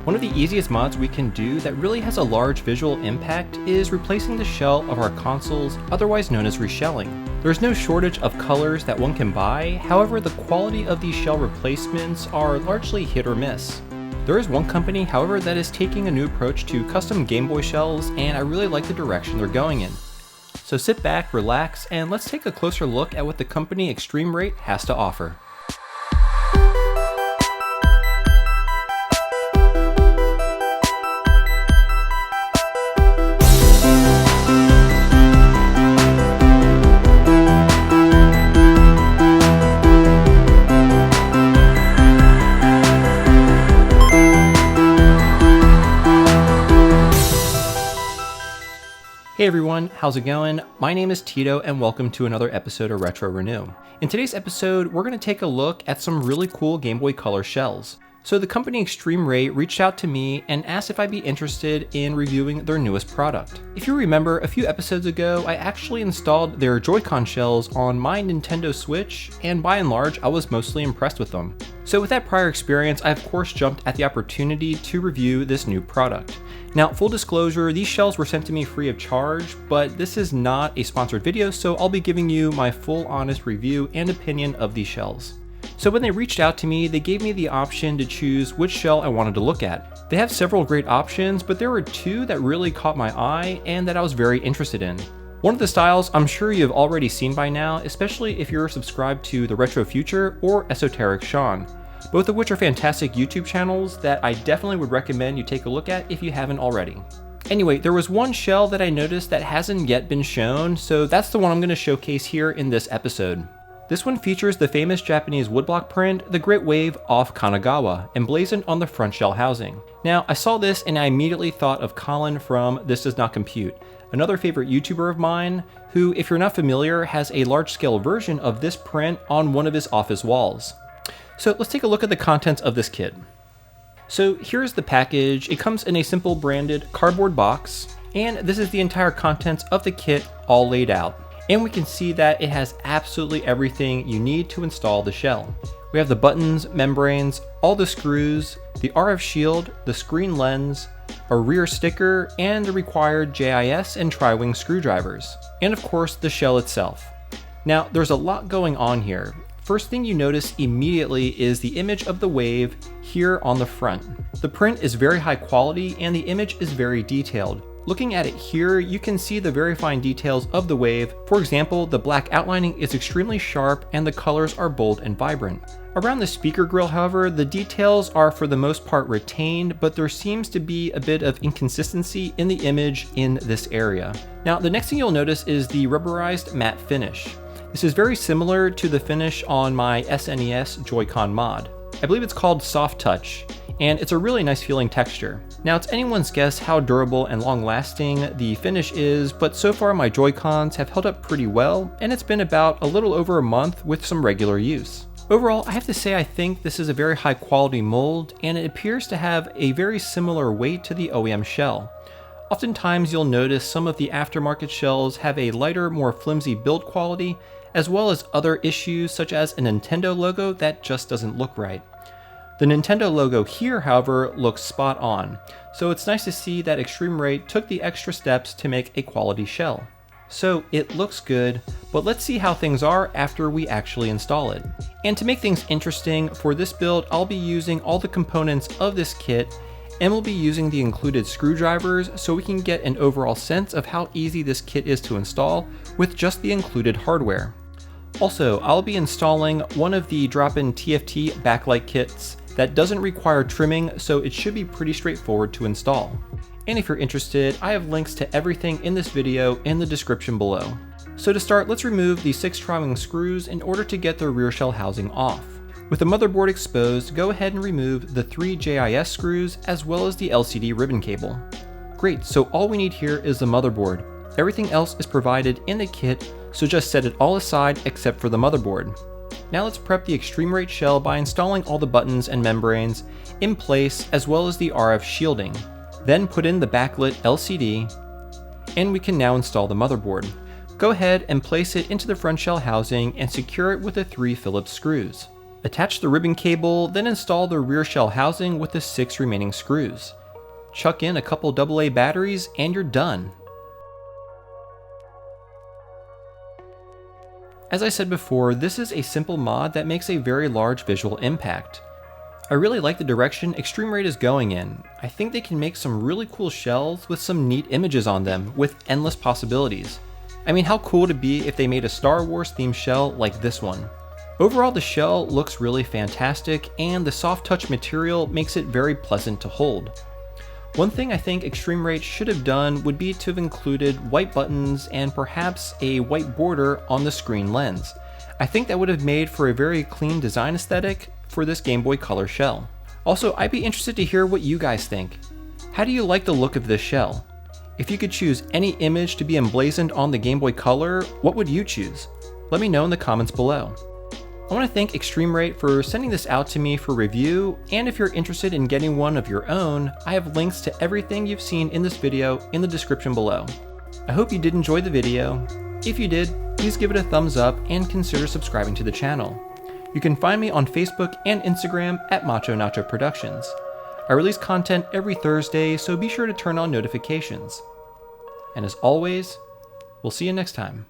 One of the easiest mods we can do that really has a large visual impact is replacing the shell of our consoles, otherwise known as reshelling. There's no shortage of colors that one can buy, however the quality of these shell replacements are largely hit or miss. There is one company, however, that is taking a new approach to custom Game Boy shells, and I really like the direction they're going in. So sit back, relax, and let's take a closer look at what the company eXtremeRate has to offer. Hey everyone, how's it going? My name is Tito and welcome to another episode of Retro Renew. In today's episode, we're going to take a look at some really cool Game Boy Color shells. So the company eXtremeRate reached out to me and asked if I'd be interested in reviewing their newest product. If you remember, a few episodes ago, I actually installed their Joy-Con shells on my Nintendo Switch, and by and large, I was mostly impressed with them. So with that prior experience, I of course jumped at the opportunity to review this new product. Now, full disclosure, these shells were sent to me free of charge, but this is not a sponsored video, so I'll be giving you my full honest review and opinion of these shells. So when they reached out to me, they gave me the option to choose which shell I wanted to look at. They have several great options, but there were two that really caught my eye and that I was very interested in. One of the styles I'm sure you've already seen by now, especially if you're subscribed to The Retro Future or Esoteric Sean, both of which are fantastic YouTube channels that I definitely would recommend you take a look at if you haven't already. Anyway, there was one shell that I noticed that hasn't yet been shown, so that's the one I'm going to showcase here in this episode. This one features the famous Japanese woodblock print, the Great Wave off Kanagawa, emblazoned on the front shell housing. Now, I saw this and I immediately thought of Colin from This Does Not Compute, another favorite YouTuber of mine, who, if you're not familiar, has a large-scale version of this print on one of his office walls. So let's take a look at the contents of this kit. So here's the package. It comes in a simple branded cardboard box, and this is the entire contents of the kit all laid out. And we can see that it has absolutely everything you need to install the shell. We have the buttons, membranes, all the screws, the RF shield, the screen lens, a rear sticker, and the required JIS and tri-wing screwdrivers. And of course, the shell itself. Now, there's a lot going on here. First thing you notice immediately is the image of the wave here on the front. The print is very high quality and the image is very detailed. Looking at it here, you can see the very fine details of the wave. For example, the black outlining is extremely sharp and the colors are bold and vibrant. Around the speaker grill, however, the details are for the most part retained, but there seems to be a bit of inconsistency in the image in this area. Now, the next thing you'll notice is the rubberized matte finish. This is very similar to the finish on my SNES Joy-Con mod. I believe it's called Soft Touch, and it's a really nice feeling texture. Now, it's anyone's guess how durable and long-lasting the finish is, but so far my Joy-Cons have held up pretty well, and it's been about a little over a month with some regular use. Overall, I have to say I think this is a very high-quality mold, and it appears to have a very similar weight to the OEM shell. Oftentimes you'll notice some of the aftermarket shells have a lighter, more flimsy build quality, as well as other issues such as a Nintendo logo that just doesn't look right. The Nintendo logo here, however, looks spot on, so it's nice to see that eXtremeRate took the extra steps to make a quality shell. So it looks good, but let's see how things are after we actually install it. And to make things interesting, for this build I'll be using all the components of this kit, and we'll be using the included screwdrivers so we can get an overall sense of how easy this kit is to install with just the included hardware. Also, I'll be installing one of the drop-in TFT backlight kits that doesn't require trimming, so it should be pretty straightforward to install. And if you're interested, I have links to everything in this video in the description below. So to start, let's remove the 6 tri-wing screws in order to get the rear shell housing off. With the motherboard exposed, go ahead and remove the 3 JIS screws as well as the LCD ribbon cable. Great, so all we need here is the motherboard. Everything else is provided in the kit, so just set it all aside except for the motherboard. Now let's prep the eXtremeRate shell by installing all the buttons and membranes in place as well as the RF shielding. Then put in the backlit LCD, and we can now install the motherboard. Go ahead and place it into the front shell housing and secure it with the 3 Phillips screws. Attach the ribbon cable, then install the rear shell housing with the 6 remaining screws. Chuck in a couple AA batteries and you're done. As I said before, this is a simple mod that makes a very large visual impact. I really like the direction eXtremeRate is going in. I think they can make some really cool shells with some neat images on them with endless possibilities. I mean, how cool would it be if they made a Star Wars themed shell like this one? Overall, the shell looks really fantastic and the soft touch material makes it very pleasant to hold. One thing I think eXtremeRate should have done would be to have included white buttons and perhaps a white border on the screen lens. I think that would have made for a very clean design aesthetic for this Game Boy Color shell. Also, I'd be interested to hear what you guys think. How do you like the look of this shell? If you could choose any image to be emblazoned on the Game Boy Color, what would you choose? Let me know in the comments below. I want to thank eXtremeRate for sending this out to me for review, and if you're interested in getting one of your own, I have links to everything you've seen in this video in the description below. I hope you did enjoy the video. If you did, please give it a thumbs up and consider subscribing to the channel. You can find me on Facebook and Instagram at Macho Nacho Productions. I release content every Thursday, so be sure to turn on notifications. And as always, we'll see you next time.